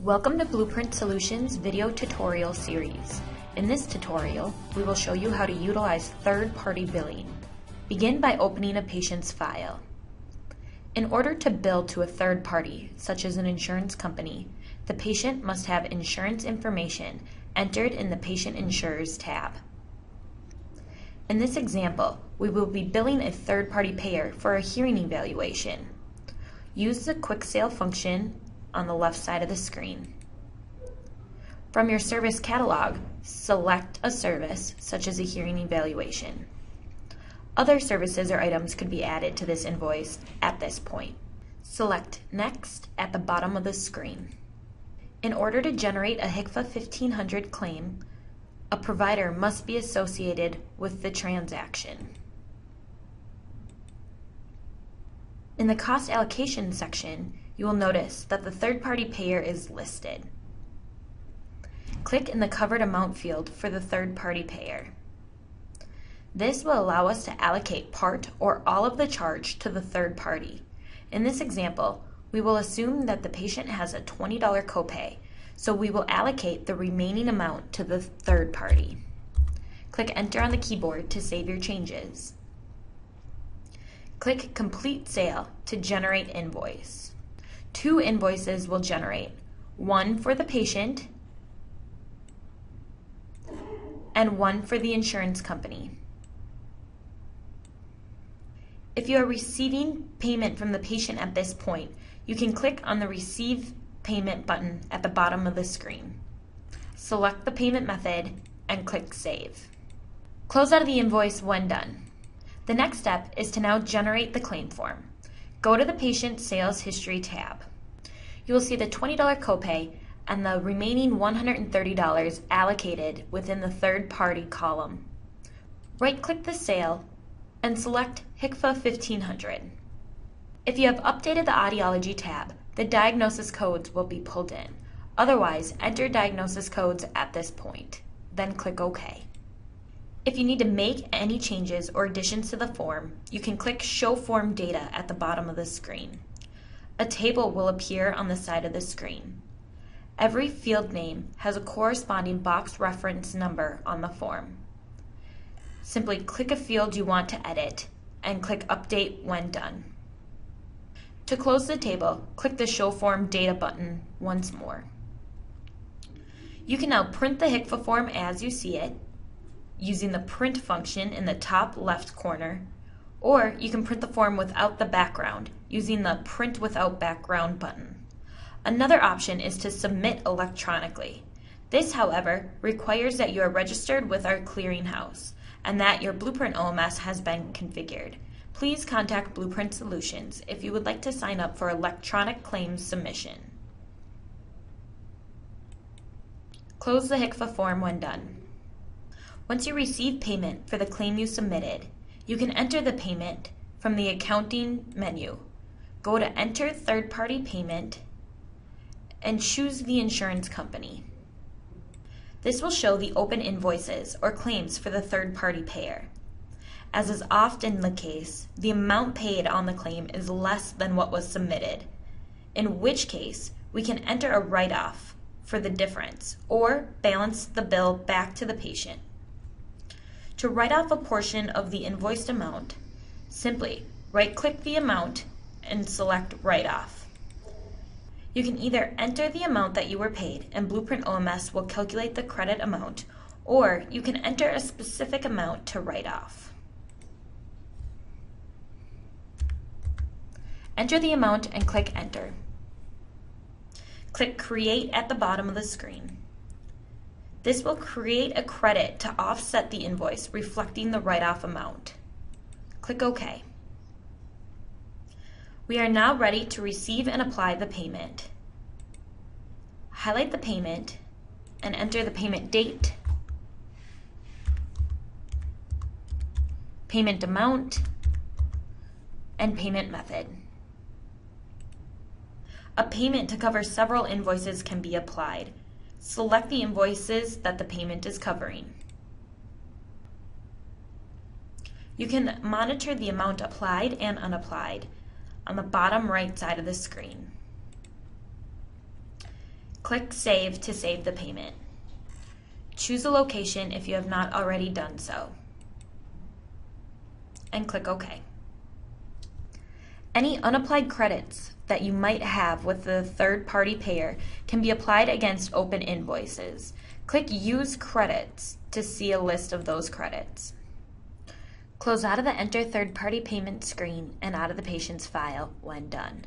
Welcome to Blueprint Solutions video tutorial series. In this tutorial, we will show you how to utilize third-party billing. Begin by opening a patient's file. In order to bill to a third party, such as an insurance company, the patient must have insurance information entered in the Patient Insurers tab. In this example, we will be billing a third-party payer for a hearing evaluation. Use the Quick Sale function on the left side of the screen. From your service catalog, select a service, such as a hearing evaluation. Other services or items could be added to this invoice at this point. Select Next at the bottom of the screen. In order to generate a HCFA 1500 claim, a provider must be associated with the transaction. In the Cost Allocation section, you will notice that the third-party payer is listed. Click in the Covered Amount field for the third-party payer. This will allow us to allocate part or all of the charge to the third party. In this example, we will assume that the patient has a $20 copay, so we will allocate the remaining amount to the third party. Click Enter on the keyboard to save your changes. Click Complete Sale to generate invoice. Two invoices will generate, one for the patient and one for the insurance company. If you are receiving payment from the patient at this point, you can click on the Receive Payment button at the bottom of the screen. Select the payment method and click Save. Close out of the invoice when done. The next step is to now generate the claim form. Go to the Patient Sales History tab. You will see the $20 copay and the remaining $130 allocated within the third-party column. Right-click the sale and select HCFA 1500. If you have updated the Audiology tab, the diagnosis codes will be pulled in. Otherwise, enter diagnosis codes at this point, then click OK. If you need to make any changes or additions to the form, you can click Show Form Data at the bottom of the screen. A table will appear on the side of the screen. Every field name has a corresponding box reference number on the form. Simply click a field you want to edit and click Update when done. To close the table, click the Show Form Data button once more. You can now print the HCFA form as you see it, using the Print function in the top left corner, or you can print the form without the background, using the Print Without Background button. Another option is to submit electronically. This, however, requires that you are registered with our clearinghouse and that your Blueprint OMS has been configured. Please contact Blueprint Solutions if you would like to sign up for electronic claims submission. Close the HCFA form when done. Once you receive payment for the claim you submitted, you can enter the payment from the Accounting menu. Go to Enter Third-Party Payment and choose the insurance company. This will show the open invoices or claims for the third-party payer. As is often the case, the amount paid on the claim is less than what was submitted, in which case we can enter a write-off for the difference or balance the bill back to the patient. To write off a portion of the invoiced amount, simply right-click the amount and select Write Off. You can either enter the amount that you were paid and Blueprint OMS will calculate the credit amount, or you can enter a specific amount to write off. Enter the amount and click Enter. Click Create at the bottom of the screen. This will create a credit to offset the invoice reflecting the write-off amount. Click OK. We are now ready to receive and apply the payment. Highlight the payment and enter the payment date, payment amount, and payment method. A payment to cover several invoices can be applied. Select the invoices that the payment is covering. You can monitor the amount applied and unapplied on the bottom right side of the screen. Click Save to save the payment. Choose a location if you have not already done so, and click OK. Any unapplied credits that you might have with the third-party payer can be applied against open invoices. Click Use Credits to see a list of those credits. Close out of the Enter Third-Party Payment screen and out of the patient's file when done.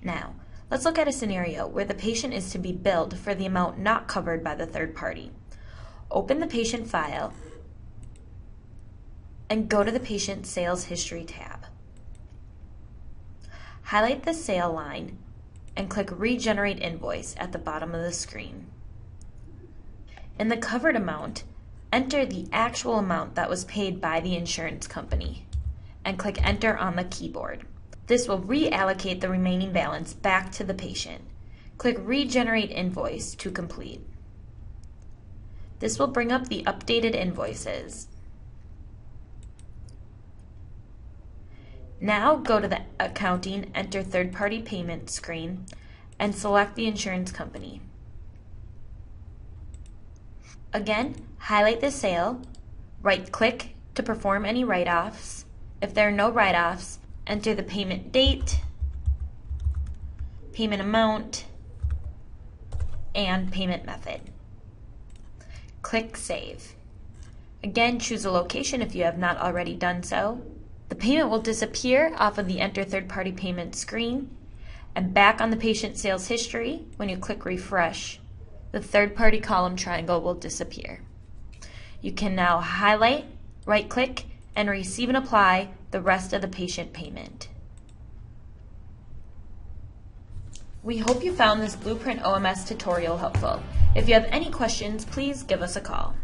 Now, let's look at a scenario where the patient is to be billed for the amount not covered by the third party. Open the patient file and go to the Patient Sales History tab. Highlight the sale line and click Regenerate Invoice at the bottom of the screen. In the covered amount, enter the actual amount that was paid by the insurance company and click Enter on the keyboard. This will reallocate the remaining balance back to the patient. Click Regenerate Invoice to complete. This will bring up the updated invoices. Now go to the Accounting Enter Third-Party Payment screen and select the insurance company. Again, highlight the sale, right-click to perform any write-offs. If there are no write-offs, enter the payment date, payment amount, and payment method. Click Save. Again, choose a location if you have not already done so. The payment will disappear off of the Enter Third-Party Payment screen, and back on the patient sales history, when you click Refresh, the third-party column triangle will disappear. You can now highlight, right-click, and receive and apply the rest of the patient payment. We hope you found this Blueprint OMS tutorial helpful. If you have any questions, please give us a call.